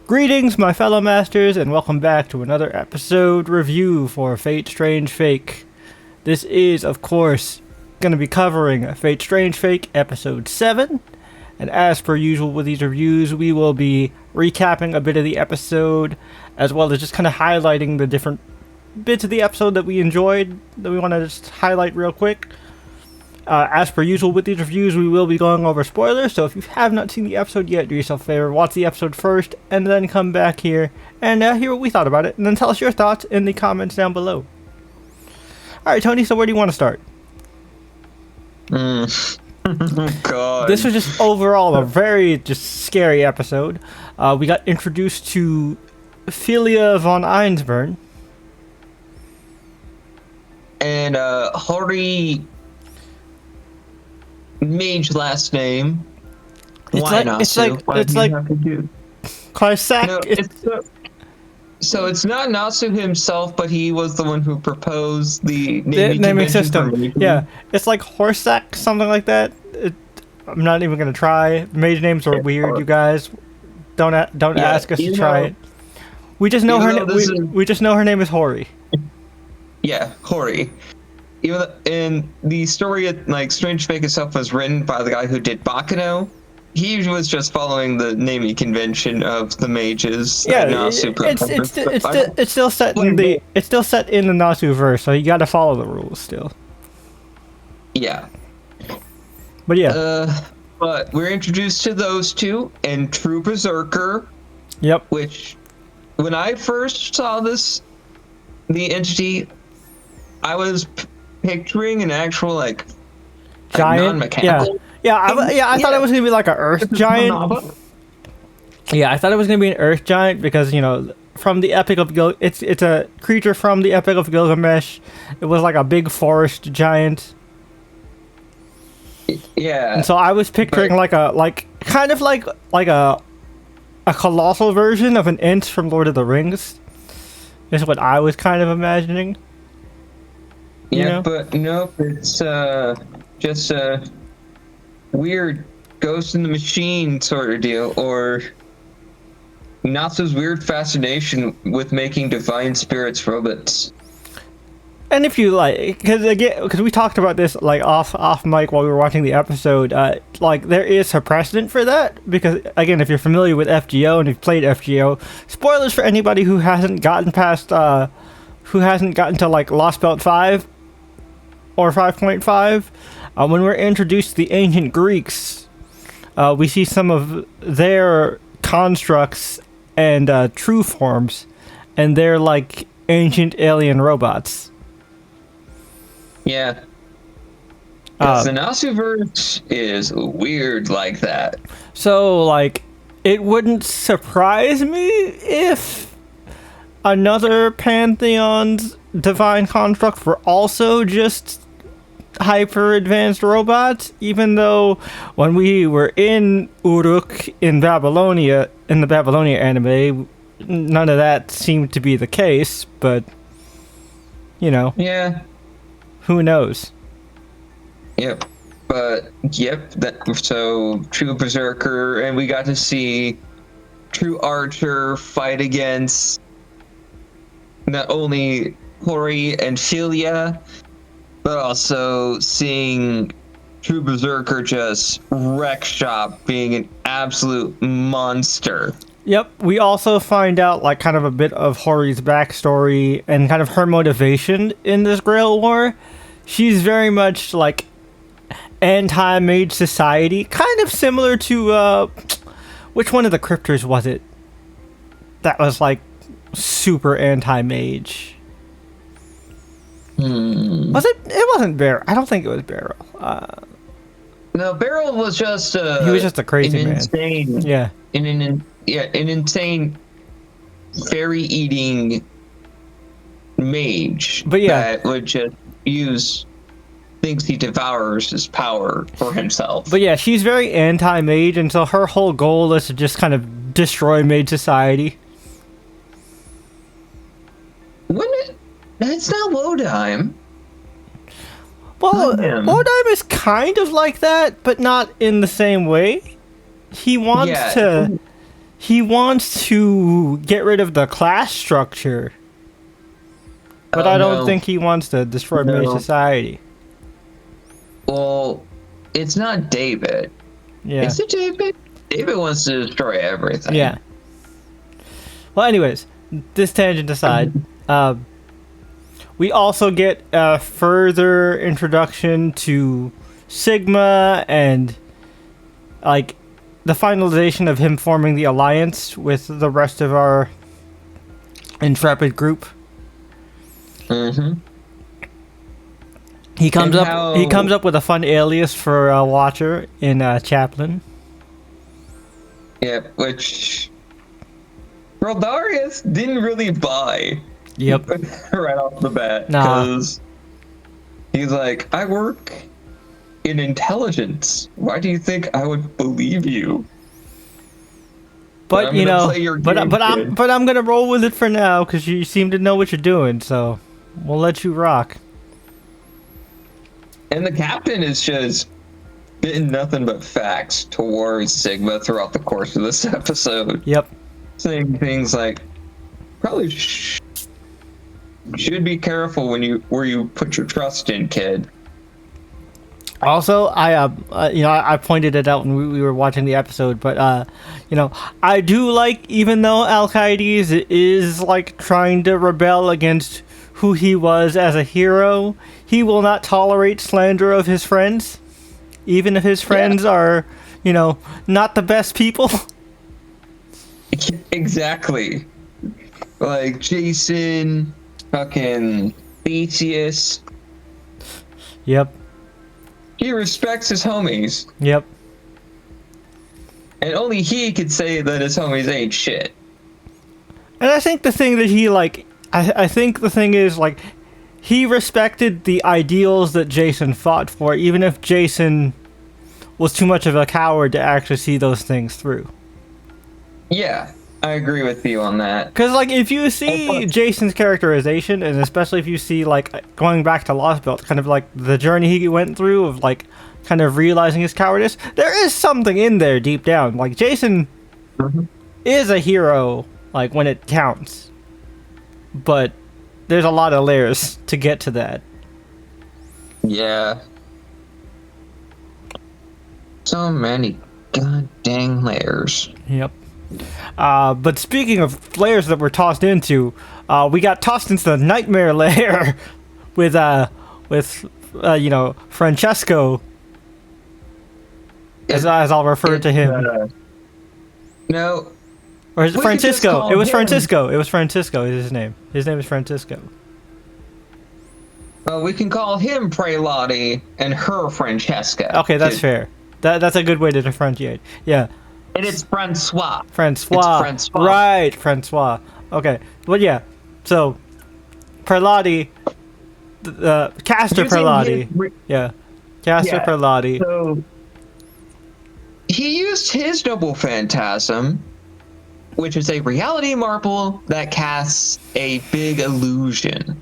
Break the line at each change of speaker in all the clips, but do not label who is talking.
Greetings, my fellow masters, and welcome back to another episode review for Fate Strange Fake. This is, of course, going to be covering Fate Strange Fake Episode 7, and as per usual with these reviews, we will be recapping a bit of the episode, as well as just kind of highlighting the different bits of the episode that we enjoyed, that we want to just highlight real quick. As per usual with these reviews, we will be going over spoilers, so if you have not seen the episode yet, do yourself a favor, watch the episode first, and then come back here and hear what we thought about it, and then tell us your thoughts in the comments down below. Alright, Tony, so where do you want to start?
God.
This was just overall a very just scary episode. We got introduced to Philia von Einsburn.
And Hori mage last name.
It's
Why
like-
not?
it's like-
Why
it's
do you
like-
have to do?
Karsak.
No, so it's not Nasu himself, but he was the one who proposed the
the
naming,
naming
convention
system.
for mages.
Yeah, it's like Horsak, something like that. I'm not even gonna try. Mage names are weird, you guys. Don't
Yeah,
ask us to
you
try
know-
it. We just know
even
her.
though this is-
We just know her name is Hori.
Yeah, Hori. Even in the story, like Strange Fake itself was written by the guy who did Bakano. He was just following the naming convention of the mages.
Yeah,
that Nasu
it's still set in the Nasu verse, so you got to follow the rules still.
Yeah.
But yeah,
But we're introduced to those two and True Berserker,
yep.
which when I first saw the entity, I was picturing an actual like
Giant.
non-mechanical.
I thought it was gonna be like an Earth giant. Yeah, I thought it was gonna be an Earth giant because from the Epic of it's a creature from the Epic of Gilgamesh. It was like a big forest giant,
Yeah.
and so I was picturing like a colossal version of an Ent from Lord of the Rings. Is what I was kind of imagining. You know?
But nope, it's just a weird Ghost in the Machine sort of deal, or Natsu's weird fascination with making divine spirits robots.
And if you like, because we talked about this like off mic while we were watching the episode, like there is a precedent for that because again, if you're familiar with FGO and you've played FGO, spoilers for anybody who hasn't gotten to like Lost Belt 5 or 5.5, when we're introduced to the ancient Greeks, we see some of their constructs and true forms, and they're like ancient alien robots.
Yeah. 'Cause the Nasuverse is weird like that.
So, like, it wouldn't surprise me if another Pantheon's divine construct were also just hyper advanced robots, even though when we were in Uruk in Babylonia, in the Babylonia anime, none of that seemed to be the case, but,
Yeah.
who knows?
Yep. But so True Berserker, and we got to see True Archer fight against not only Hori and Philia, but also seeing True Berserker just wreck shop, being an absolute monster.
Yep, we also find out like kind of a bit of Hori's backstory and kind of her motivation in this Grail War. She's very much like anti-mage society, kind of similar to which one of the cryptors was it that was like super anti-mage? Was it? It wasn't Beryl. I don't think it was Beryl.
No, Beryl was just
He was just a crazy
an
man.
insane,
Yeah.
an insane fairy eating mage.
But yeah.
that would just use things he devours as power for himself.
But yeah, she's very anti-mage, and so her whole goal is to just kind of destroy mage society.
Wouldn't it? That's not Lodheim.
Well,
Him.
Odime is kind of like that, but not in the same way. He wants
Yeah.
to he wants to get rid of the class structure, but I don't think he wants to destroy May society.
Well, it's not David.
Yeah.
Is it David? David wants to destroy everything.
Yeah. Well, anyways, this tangent aside, we also get a further introduction to Sigma and, like, the finalization of him forming the alliance with the rest of our Intrepid group.
Mm-hmm.
He comes up with a fun alias for Watcher in Chaplin.
Yeah, which Rodarius didn't really buy.
Yep.
Right off the bat.
Nah.
Because he's like, I work in intelligence. Why do you think I would believe you?
But
I'm
you
gonna
know,
play your
but
game,
I'm
kid.
gonna roll with it for now because you seem to know what you're doing. So we'll let you rock.
And the captain is just getting nothing but facts towards Sigma throughout the course of this episode.
Yep.
Saying things like, probably should be careful where you put your trust in, kid.
Also, I pointed it out when we were watching the episode, but I do like, even though Alcides is like trying to rebel against who he was as a hero, he will not tolerate slander of his friends, even if his friends are, not the best people.
Exactly. Like Jason, fucking Theseus.
Yep.
He respects his homies.
Yep.
And only he could say that his homies ain't shit.
And I think the thing that he, I think the thing is, he respected the ideals that Jason fought for, even if Jason was too much of a coward to actually see those things through.
Yeah, I agree with you on that.
Because, if you see Jason's characterization, and especially if you see, going back to Lost Belt, kind of, the journey he went through of, kind of realizing his cowardice, there is something in there deep down. Jason is a hero, when it counts. But there's a lot of layers to get to that.
Yeah. So many goddamn layers.
Yep. But speaking of layers that we're tossed into, we got tossed into the nightmare layer with Francesco, as I'll refer to him.
No.
Or is it
We could just
Francisco?
call
It was
him-
Francisco. It was Francisco is his name. His name is Francisco.
We can call him Prelati and her Francesca.
Okay, that's fair. That's a good way to differentiate. Yeah.
And it's Francois.
Francois.
It's Francois.
Right, Francois. Okay. But yeah. So Prelati, Castor
Using
Prelati.
his
Yeah. Castor
Yeah.
Prelati.
So he used his double phantasm, which is a reality marble that casts a big illusion.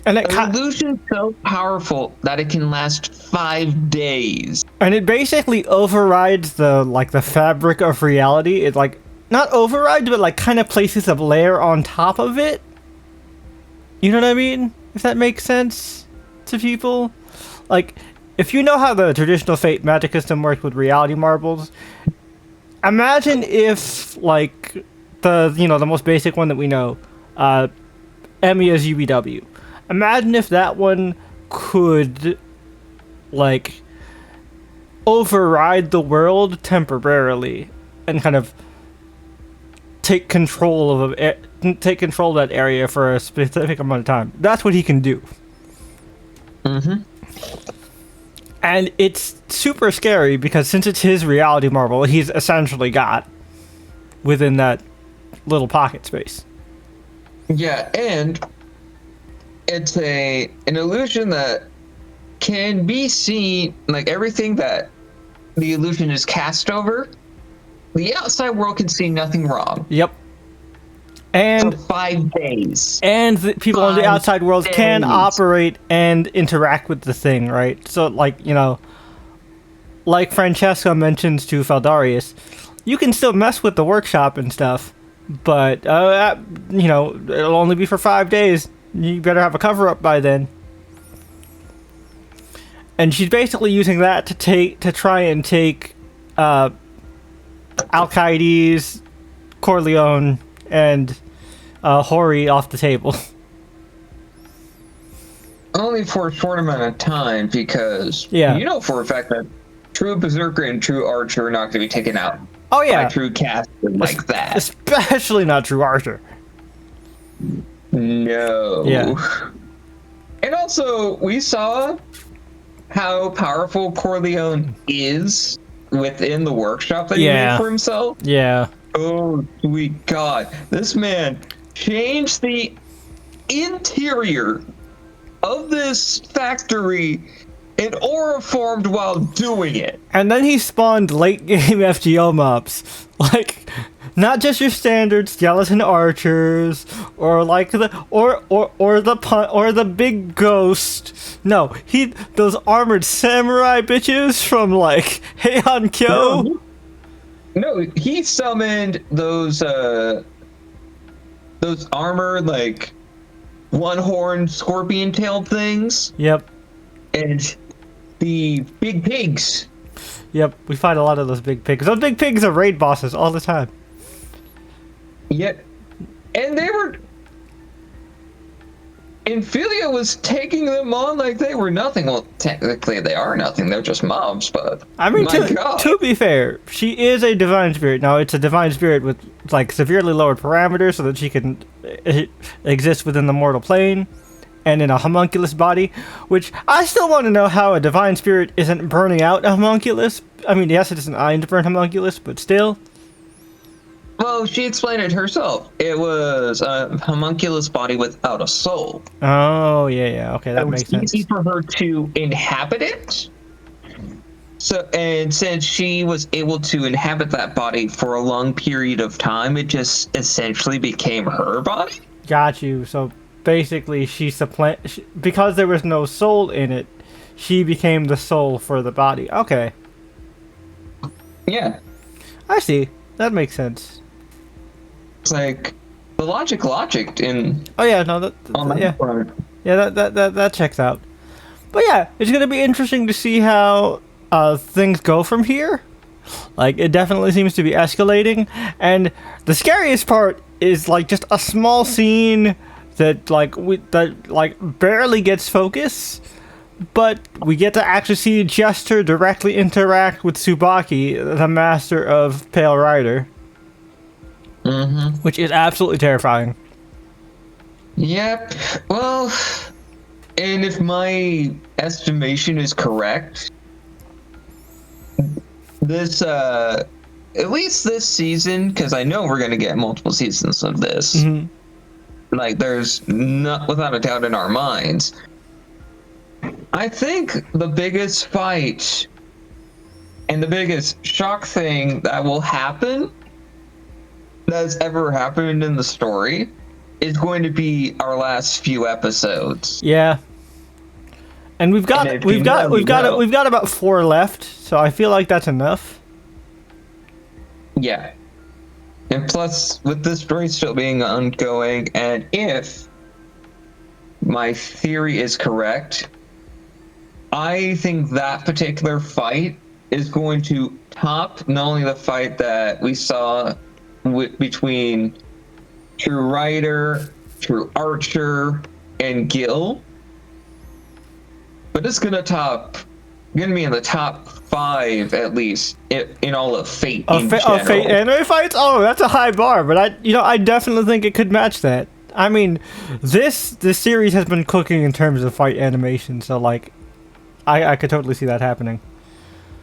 And it
An illusion so powerful that it can last 5 days.
and it basically overrides the fabric of reality. It not overrides, but kind of places a layer on top of it. You know what I mean? If that makes sense to people. If you know how the traditional Fate magic system works with reality marbles, imagine if the most basic one that we know, Emiya's UBW. Imagine if that one could override the world temporarily and kind of take control of that area for a specific amount of time. That's what he can do.
Mm-hmm.
And it's super scary because since it's his reality marble, he's essentially got within that little pocket space.
Yeah, and it's an illusion that can be seen, everything that the illusion is cast over, the outside world can see nothing wrong.
Yep.
For
And
5 days.
and the people on the
5
outside world can
days.
operate and interact with the thing, right? So like Francesca mentions to Faldarius, you can still mess with the workshop and stuff, but it'll only be for 5 days. You better have a cover up by then. And she's basically using that to try and take Alcides, Corleone, and Hori off the table.
Only for a short amount of time, because you know for a fact that true Berserker and true Archer are not going to be taken out.
Oh yeah,
by true caster like that.
Especially not true Archer.
No.
Yeah.
And also, we saw how powerful Corleone is within the workshop that he made for himself.
Yeah.
Oh, sweet God. This man changed the interior of this factory and aura formed while doing it.
And then he spawned late game FGO mobs. Like, not just your standard skeleton archers or like the big ghost. No, those armored samurai bitches from like Heian Kyo.
No, he summoned those armored like one-horned scorpion-tailed things.
Yep.
And the big pigs.
Yep, we fight a lot of those big pigs. Those big pigs are raid bosses all the time.
Yep. And they were... Infilia was taking them on like they were nothing. Well, technically they are nothing. They're just mobs, but...
I mean, to be fair, she is a divine spirit. Now, it's a divine spirit with, like, severely lowered parameters so that she can exist within the mortal plane and in a homunculus body, which I still want to know how a divine spirit isn't burning out a homunculus. I mean, yes, it is an iron to burn homunculus, but still.
Well, she explained it herself. It was a homunculus body without a soul.
Oh, yeah, okay, that makes sense.
It was easy for her to inhabit it. So, and since she was able to inhabit that body for a long period of time, it just essentially became her body.
Got you. So basically, because there was no soul in it, she became the soul for the body. Okay.
Yeah.
I see. That makes sense.
It's like the logic in.
Oh yeah, no, that checks out. But yeah, it's gonna be interesting to see how things go from here. Like, it definitely seems to be escalating, and the scariest part is like just a small scene that barely gets focus, but we get to actually see Jester directly interact with Tsubaki, the master of Pale Rider.
Mm-hmm.
Which is absolutely terrifying.
Yep. Well, and if my estimation is correct, this, at least this season, because I know we're going to get multiple seasons of this, like, there's not, without a doubt in our minds, I think the biggest fight and the biggest shock thing that will happen that's ever happened in the story is going to be our last few episodes.
Yeah. And we've got about 4 left, so I feel like that's enough.
Yeah. And plus, with this story still being ongoing, and if my theory is correct, I think that particular fight is going to top not only the fight that we saw between True Rider, True Archer, and Gil, but it's gonna be in the top 5 at least in all of Fate. Fate
anime fights? Oh, that's a high bar, but I definitely think it could match that. I mean, this series has been cooking in terms of fight animation, so like, I could totally see that happening.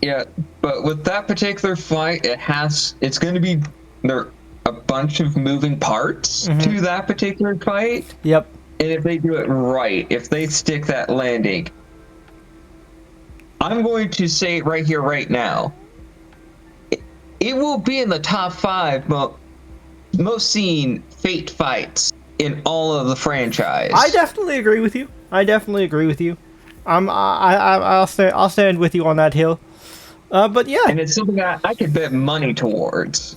Yeah, but with that particular fight, it's going to be there are a bunch of moving parts to that particular fight.
Yep.
And if they do it right, if they stick that landing, I'm going to say it right here, right now. It will be in the top 5 most seen Fate fights in all of the franchise.
I definitely agree with you. I'll stand with you on that hill. But yeah,
And it's something I could bet money towards.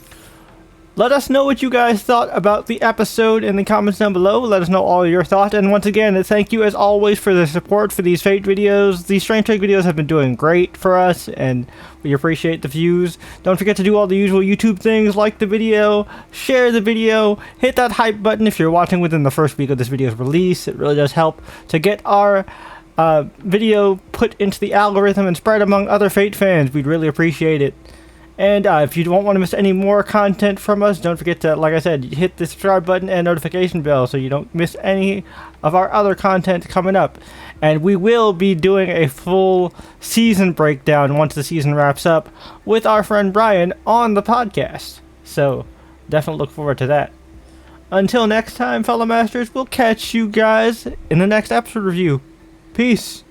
let us know what you guys thought about the episode in the comments down below. Let us know all your thoughts. And once again, thank you as always for the support for these Fate videos. These Strange Fake videos have been doing great for us, and we appreciate the views. Don't forget to do all the usual YouTube things, like the video, share the video, hit that hype button if you're watching within the first week of this video's release. It really does help to get our video put into the algorithm and spread among other Fate fans. We'd really appreciate it. And if you don't want to miss any more content from us, don't forget to, like I said, hit the subscribe button and notification bell so you don't miss any of our other content coming up. And we will be doing a full season breakdown once the season wraps up with our friend Brian on the podcast. So definitely look forward to that. Until next time, fellow masters, we'll catch you guys in the next episode review. Peace.